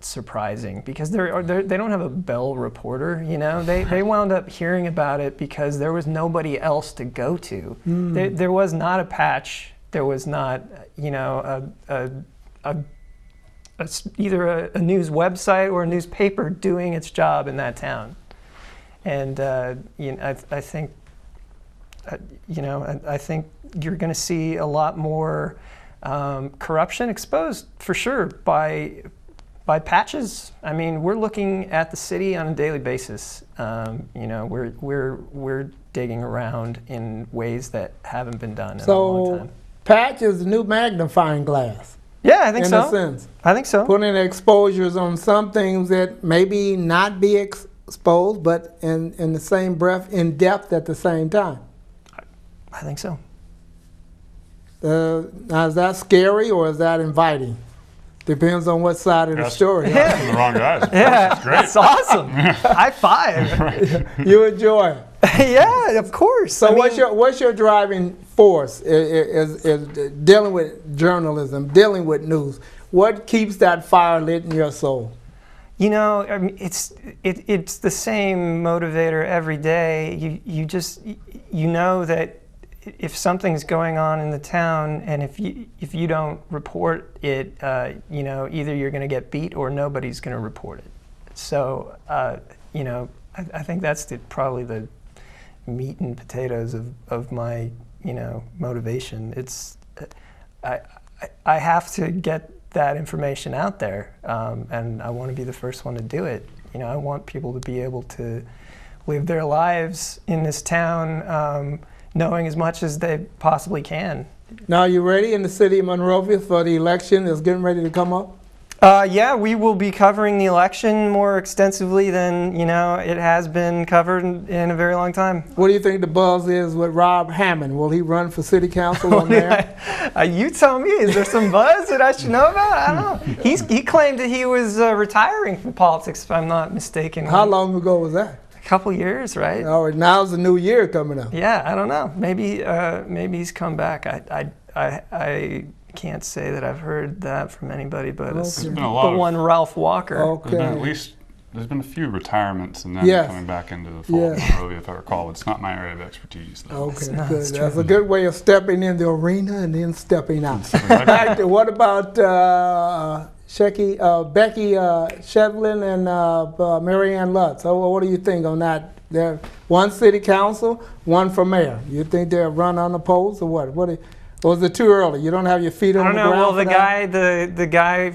surprising, because they don't have a Bell reporter. They wound up hearing about it because there was nobody else to go to. There was not a patch. There was not either a news website or a newspaper doing its job in that town. And I think you're going to see a lot more corruption exposed, for sure, by patches. I mean, we're looking at the city on a daily basis. We're digging around in ways that haven't been done in a long time. Patch is a new magnifying glass. Yeah, I think so. In a sense. I think so. Putting exposures on some things that maybe not be exposed, but in the same breath, in depth at the same time. I think so. Now, is that scary or is that inviting? Depends on what side of the story. Asking the wrong guys. Yeah, That's great. that's awesome. High five. You enjoy it. Yeah, of course. So what's your driving force is dealing with journalism, dealing with news? What keeps that fire lit in your soul? You know, I mean, it's the same motivator every day. You know that if something's going on in the town, and if you don't report it, you know, either you're going to get beat or nobody's going to report it. So, you know, I think that's probably the meat and potatoes of my, you know, motivation. It's I have to get that information out there, and I want to be the first one to do it. You know, I want people to be able to live their lives in this town, knowing as much as they possibly can. Now, are you ready in the city of Monrovia for the election that's getting ready to come up? Yeah, we will be covering the election more extensively than, you know, it has been covered in a very long time. What do you think the buzz is with Rob Hammond? Will he run for city council or mayor? You tell me. Is there some buzz that I should know about? I don't know. He claimed that he was retiring from politics, if I'm not mistaken. How long ago was that? A couple years, right? Oh, now's the new year coming up. Yeah, I don't know. Maybe he's come back. I can't say that I've heard that from anybody, but There's been a lot but one Ralph Walker. Okay. There's been a few retirements and then coming back into the fold of Monrovia, if I recall. It's not my area of expertise, though. Okay, good. That's a good way of stepping in the arena and then stepping out. What about Becky Shevlin and Mary Ann Lutz? So what do you think on that? They're one city council, one for mayor. You think they'll run unopposed or what? Or is it too early? You don't have your feet on the ground? I don't know. Well, the guy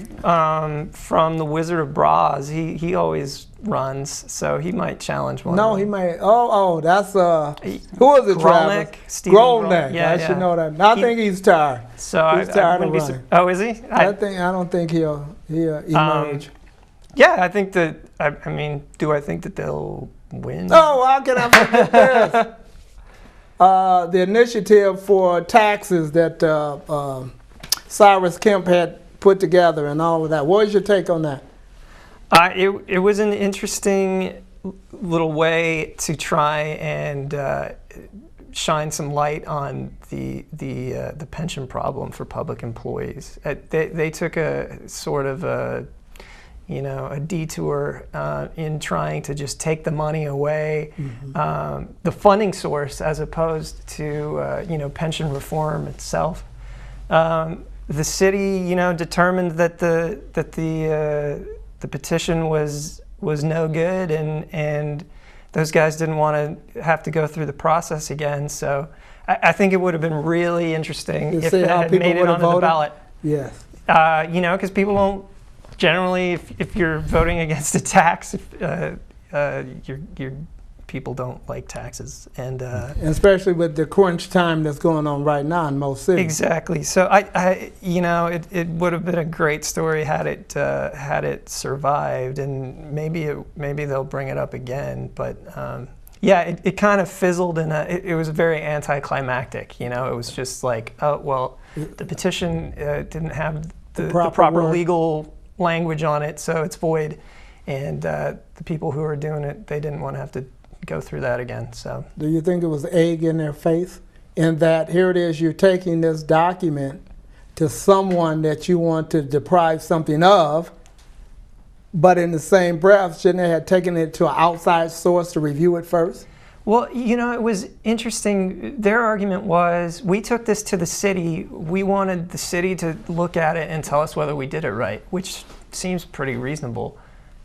from the Wizard of Braz, he always runs, so he might challenge one. No, he might. Oh, that's who is it? Grolnick, Stephen Grolnick. Yeah, I should know that. I think he's tired. So he's tired of running. Oh, is he? I don't think he'll emerge. Yeah, I think that. I mean, do I think that they'll win? Oh, how can I forget this? The initiative for taxes that Cyrus Kemp had put together and all of that. What was your take on that? It was an interesting little way to try and shine some light on the pension problem for public employees. They took a sort of a detour in trying to just take the money away, the funding source, as opposed to pension reform itself. The city, determined that the petition was no good, and those guys didn't want to have to go through the process again. So I think it would have been really interesting if it had made it onto the ballot. Yes. Because people don't. Generally, if you're voting against a tax, your people don't like taxes, and especially with the crunch time that's going on right now in most cities. Exactly. So it would have been a great story had it survived, and maybe they'll bring it up again. But it kind of fizzled, and it was very anticlimactic. It was just like, oh well, the petition didn't have the proper legal language on it, so it's void, and the people who are doing it, they didn't want to have to go through that again. So do you think it was egg in their face, in that here it is, you're taking this document to someone that you want to deprive something of, but in the same breath, shouldn't they have taken it to an outside source to review it first? Well, it was interesting. Their argument was, we took this to the city. We wanted the city to look at it and tell us whether we did it right, which seems pretty reasonable.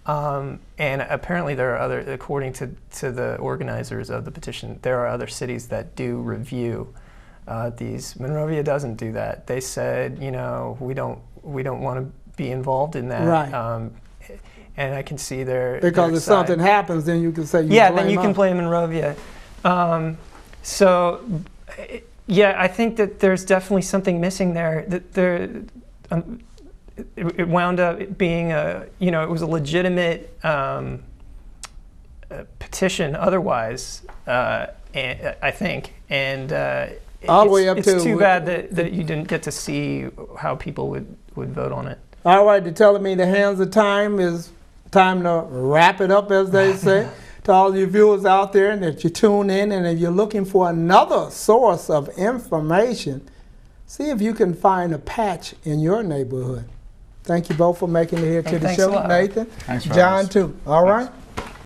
And apparently there are other, according to the organizers of the petition, there are other cities that do review these. Monrovia doesn't do that. They said, we don't want to be involved in that. Right. And I can see their because if something happens, then you can say then you can blame Monrovia. I think that there's definitely something missing there. That it wound up being it was a legitimate petition otherwise, I think, and all the way up it's to too bad that you didn't get to see how people would vote on it. All right, they're telling me the hands of time is time to wrap it up, as they say. To all you viewers out there, and that you tune in, and if you're looking for another source of information, see if you can find a patch in your neighborhood. Thank you both for making it here to the show, Nathan. Thanks for John having us. too. All right.